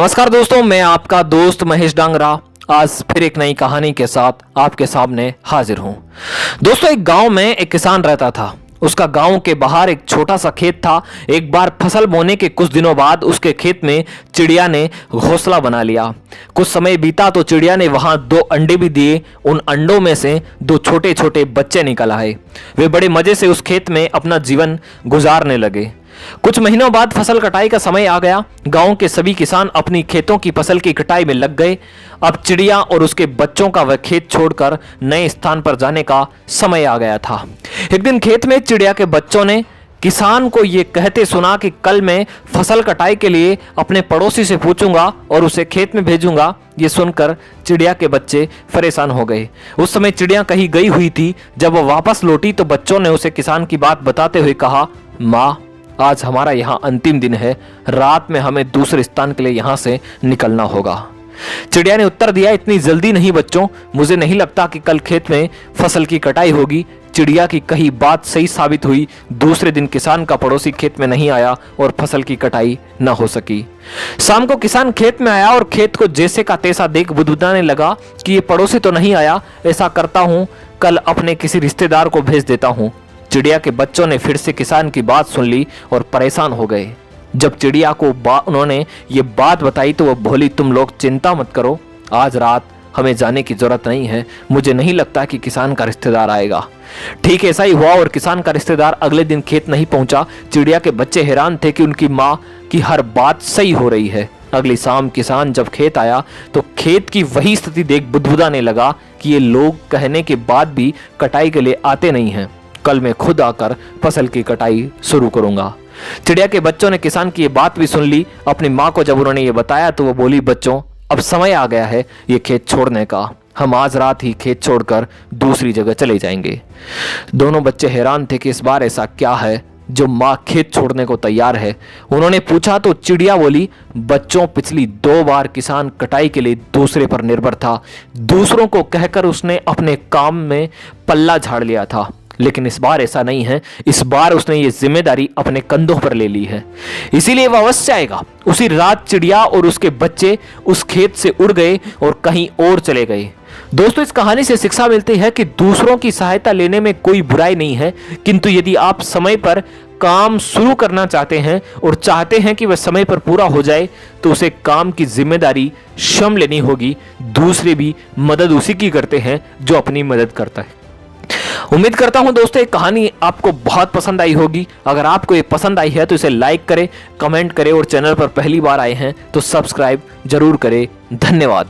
नमस्कार दोस्तों, मैं आपका दोस्त महेश डांगरा आज फिर एक नई कहानी के साथ आपके सामने हाजिर हूं। दोस्तों, एक गांव में एक किसान रहता था। उसका गांव के बाहर एक छोटा सा खेत था। एक बार फसल बोने के कुछ दिनों बाद उसके खेत में चिड़िया ने घोंसला बना लिया। कुछ समय बीता तो चिड़िया ने वहां 2 अंडे भी दिए। उन अंडों में से 2 छोटे छोटे बच्चे निकल आए। वे बड़े मजे से उस खेत में अपना जीवन गुजारने लगे। कुछ महीनों बाद फसल कटाई का समय आ गया। गांव के सभी किसान अपनी खेतों की फसल की कटाई में लग गए। अब चिड़िया और उसके बच्चों का वह खेत छोड़कर नए स्थान पर जाने का समय आ गया था। एक दिन खेत में चिड़िया के बच्चों ने किसान को यह कहते सुना कि कल मैं फसल कटाई के लिए अपने पड़ोसी से पूछूंगा और उसे खेत में भेजूंगा। ये सुनकर चिड़िया के बच्चे परेशान हो गए। उस समय चिड़िया कहीं गई हुई थी। जब वो वापस लौटी तो बच्चों ने उसे किसान की बात बताते हुए कहा, माँ, आज हमारा यहाँ अंतिम दिन है। रात में हमें दूसरे स्थान के लिए यहाँ से निकलना होगा। चिड़िया ने उत्तर दिया, इतनी जल्दी नहीं बच्चों, मुझे नहीं लगता कि कल खेत में फसल की कटाई होगी। चिड़िया की कही बात सही साबित हुई। दूसरे दिन किसान का पड़ोसी खेत में नहीं आया और फसल की कटाई न हो सकी। शाम को किसान खेत में आया और खेत को जैसे का तैसा देख बुदबुदाने लगा कि ये पड़ोसी तो नहीं आया। ऐसा करता हूँ, कल अपने किसी रिश्तेदार को भेज देता हूँ। चिड़िया के बच्चों ने फिर से किसान की बात सुन ली और परेशान हो गए। जब चिड़िया को उन्होंने ये बात बताई तो वह बोली, तुम लोग चिंता मत करो, आज रात हमें जाने की जरूरत नहीं है। मुझे नहीं लगता कि किसान का रिश्तेदार आएगा। ठीक ऐसा ही हुआ और किसान का रिश्तेदार अगले दिन खेत नहीं पहुंचा। चिड़िया के बच्चे हैरान थे कि उनकी माँ की हर बात सही हो रही है। अगली शाम किसान जब खेत आया तो खेत की वही स्थिति देख बुदबुदाने लगा कि ये लोग कहने के बाद भी कटाई के लिए आते नहीं हैं। कल मैं खुद आकर फसल की कटाई शुरू करूंगा। चिड़िया के बच्चों ने किसान की ये बात भी सुन ली। अपनी माँ को जब उन्होंने ये बताया तो वो बोली, बच्चों, अब समय आ गया है ये खेत छोड़ने का। हम आज रात ही खेत छोड़कर दूसरी जगह चले जाएंगे। दोनों बच्चे हैरान थे कि इस बार ऐसा क्या है जो माँ खेत छोड़ने को तैयार है। उन्होंने पूछा तो चिड़िया बोली, बच्चों, पिछली 2 बार किसान कटाई के लिए दूसरे पर निर्भर था। दूसरों को कहकर उसने अपने काम में पल्ला झाड़ लिया था, लेकिन इस बार ऐसा नहीं है। इस बार उसने ये जिम्मेदारी अपने कंधों पर ले ली है, इसीलिए वह अवश्य आएगा। उसी रात चिड़िया और उसके बच्चे उस खेत से उड़ गए और कहीं और चले गए। दोस्तों, इस कहानी से शिक्षा मिलती है कि दूसरों की सहायता लेने में कोई बुराई नहीं है, किंतु यदि आप समय पर काम शुरू करना चाहते हैं और चाहते हैं कि वह समय पर पूरा हो जाए तो उसे काम की जिम्मेदारी स्वयं लेनी होगी। दूसरे भी मदद उसी की करते हैं जो अपनी मदद करता है। उम्मीद करता हूं दोस्तों, ये कहानी आपको बहुत पसंद आई होगी। अगर आपको ये पसंद आई है तो इसे लाइक करें, कमेंट करें और चैनल पर पहली बार आए हैं तो सब्सक्राइब जरूर करें। धन्यवाद।